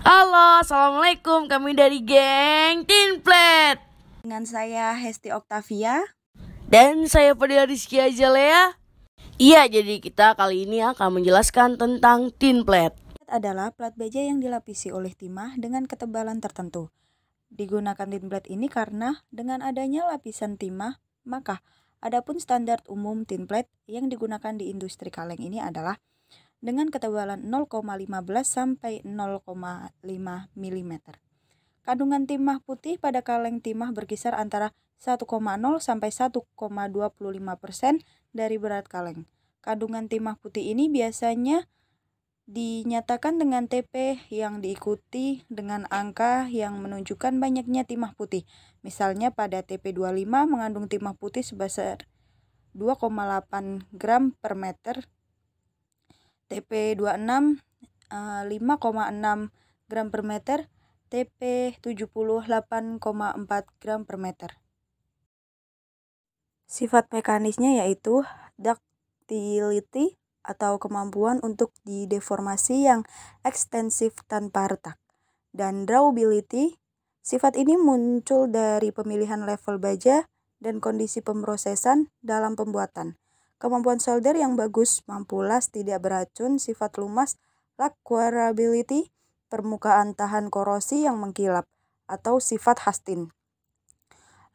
Halo, assalamualaikum. Kami dari geng Tinplet. Dengan saya Hesti Oktavia. Dan saya Fadila Rizky Azalea. Iya, jadi kita kali ini akan menjelaskan tentang Tinplet. Adalah plat baja yang dilapisi oleh timah dengan ketebalan tertentu. Digunakan tinplet ini karena dengan adanya lapisan timah, maka adapun standar umum tinplet yang digunakan di industri kaleng ini adalah dengan ketebalan 0,15 sampai 0,5 mm. Kandungan timah putih pada kaleng timah berkisar antara 1,0 sampai 1,25% dari berat kaleng. Kandungan timah putih ini biasanya dinyatakan dengan TP yang diikuti dengan angka yang menunjukkan banyaknya timah putih. Misalnya pada TP25 mengandung timah putih sebesar 2,8 gram per meter, TP26 5,6 gram per meter, TP70 8,4 gram per meter. Sifat mekanisnya yaitu ductility atau kemampuan untuk dideformasi yang ekstensif tanpa retak, dan drawability. Sifat ini muncul dari pemilihan level baja dan kondisi pemrosesan dalam pembuatan. Kemampuan solder yang bagus, mampu las tidak beracun, sifat lumas, lacquerability, permukaan tahan korosi yang mengkilap, atau sifat khas tin.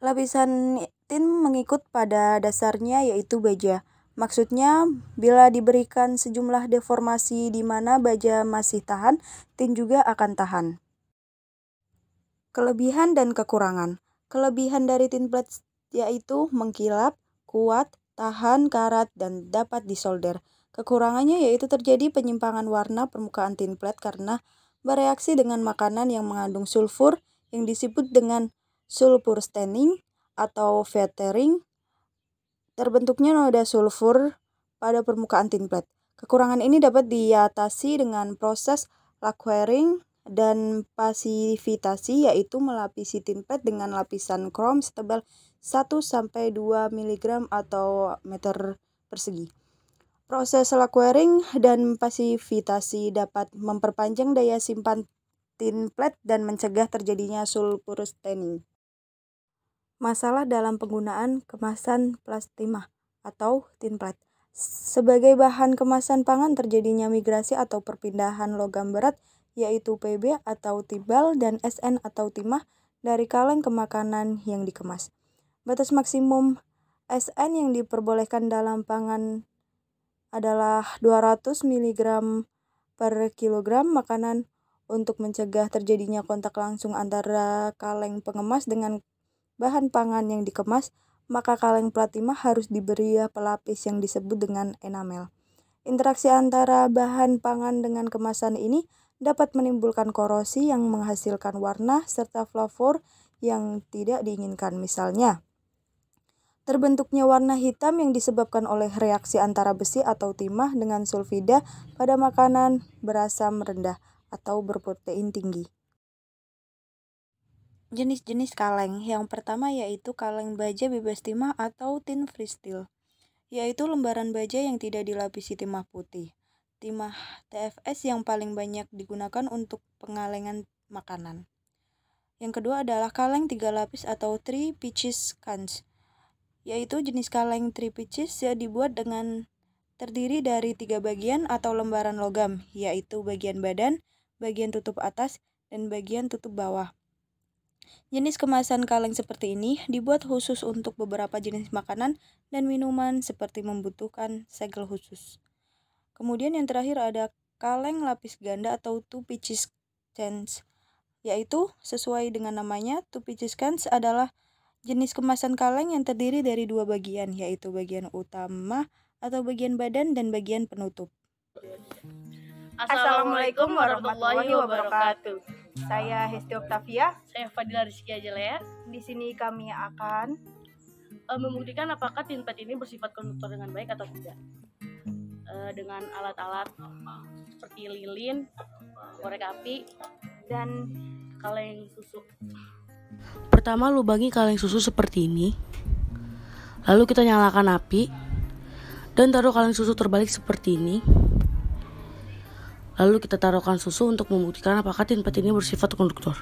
Lapisan tin mengikut pada dasarnya yaitu baja. Maksudnya, bila diberikan sejumlah deformasi di mana baja masih tahan, tin juga akan tahan. Kelebihan dan kekurangan. Kelebihan dari tinplet yaitu mengkilap, kuat, tahan karat, dan dapat disolder. Kekurangannya yaitu terjadi penyimpangan warna permukaan tinplet karena bereaksi dengan makanan yang mengandung sulfur yang disebut dengan sulfur staining atau feathering. Terbentuknya noda sulfur pada permukaan tinplet. Kekurangan ini dapat diatasi dengan proses lacquering dan pasivitasi, yaitu melapisi tinplet dengan lapisan krom setebal 1-2 mg atau meter persegi. Proses lacquering dan pasivitasi dapat memperpanjang daya simpan tinplet dan mencegah terjadinya sulfur staining. Masalah dalam penggunaan kemasan plastimah atau tinplet. Sebagai bahan kemasan pangan terjadinya migrasi atau perpindahan logam berat yaitu PB atau tibal dan SN atau timah dari kaleng ke makanan yang dikemas. Batas maksimum SN yang diperbolehkan dalam pangan adalah 200 mg per kilogram makanan. Untuk mencegah terjadinya kontak langsung antara kaleng pengemas dengan bahan pangan yang dikemas, maka kaleng plat timah harus diberi pelapis yang disebut dengan enamel. Interaksi antara bahan pangan dengan kemasan ini dapat menimbulkan korosi yang menghasilkan warna serta flavor yang tidak diinginkan. Misalnya, terbentuknya warna hitam yang disebabkan oleh reaksi antara besi atau timah dengan sulfida pada makanan berasam rendah atau berprotein tinggi. Jenis-jenis kaleng. Yang pertama yaitu kaleng baja bebas timah atau tin free steel, yaitu lembaran baja yang tidak dilapisi timah putih. Timah TFS yang paling banyak digunakan untuk pengalengan makanan. Yang kedua adalah kaleng 3 lapis atau 3 pitches cans, yaitu jenis kaleng 3 pitches yang dibuat dengan terdiri dari 3 bagian atau lembaran logam, yaitu bagian badan, bagian tutup atas, dan bagian tutup bawah. Jenis kemasan kaleng seperti ini dibuat khusus untuk beberapa jenis makanan dan minuman seperti membutuhkan segel khusus. Kemudian yang terakhir ada kaleng lapis ganda atau 2 pitches cans, yaitu sesuai dengan namanya, 2 pitches cans adalah jenis kemasan kaleng yang terdiri dari 2 bagian, yaitu bagian utama atau bagian badan dan bagian penutup. Assalamualaikum warahmatullahi wabarakatuh. Saya Hesti Oktavia. Saya Fadila Rizky Azalea. Di sini kami akan membuktikan apakah tinplet ini bersifat konduktor dengan baik atau tidak. Dengan alat-alat seperti lilin, korek api, dan kaleng susu. Pertama, lubangi kaleng susu seperti ini. Lalu kita nyalakan api dan taruh kaleng susu terbalik seperti ini. Lalu kita taruhkan susu untuk membuktikan apakah tinpet ini bersifat konduktor.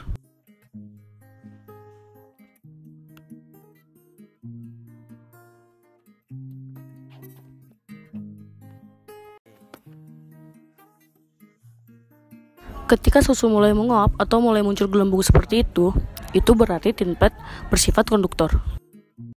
Ketika susu mulai menguap atau mulai muncul gelembung seperti itu berarti tinpet bersifat konduktor.